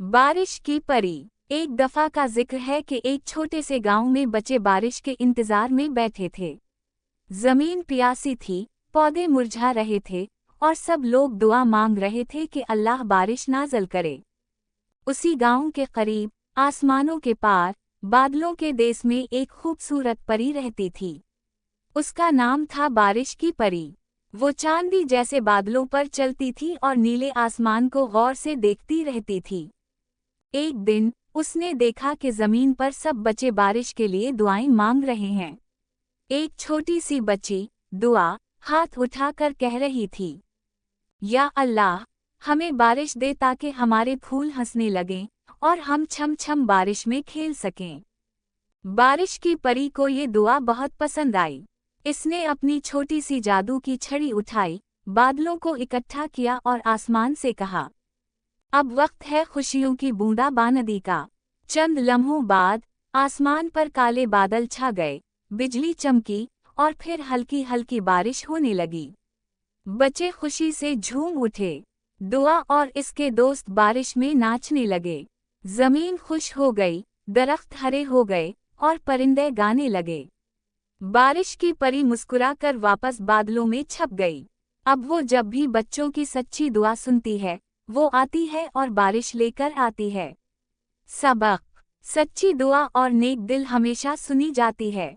बारिश की परी। एक दफा का जिक्र है कि एक छोटे से गांव में बच्चे बारिश के इंतजार में बैठे थे। जमीन प्यासी थी, पौधे मुरझा रहे थे और सब लोग दुआ मांग रहे थे कि अल्लाह बारिश नाज़िल करे। उसी गांव के करीब, आसमानों के पार, बादलों के देश में एक खूबसूरत परी रहती थी। उसका नाम था बारिश की परी। वो चांदी जैसे बादलों पर चलती थी और नीले आसमान को गौर से देखती रहती थी। एक दिन उसने देखा कि जमीन पर सब बच्चे बारिश के लिए दुआएं मांग रहे हैं। एक छोटी सी बच्ची दुआ हाथ उठाकर कह रही थी, या अल्लाह, हमें बारिश दे ताकि हमारे फूल हंसने लगें और हम छम छम बारिश में खेल सकें। बारिश की परी को ये दुआ बहुत पसंद आई। इसने अपनी छोटी सी जादू की छड़ी उठाई, बादलों को इकट्ठा किया और आसमान से कहा, अब वक्त है खुशियों की बूंदाबांदी का। चंद लम्हों बाद आसमान पर काले बादल छा गए, बिजली चमकी और फिर हल्की हल्की बारिश होने लगी। बच्चे खुशी से झूम उठे। दुआ और इसके दोस्त बारिश में नाचने लगे। जमीन खुश हो गई, दरख्त हरे हो गए और परिंदे गाने लगे। बारिश की परी मुस्कुराकर वापस बादलों में छप गई। अब वो जब भी बच्चों की सच्ची दुआ सुनती है, वो आती है और बारिश लेकर आती है। सबक: सच्ची दुआ और नेक दिल हमेशा सुनी जाती है।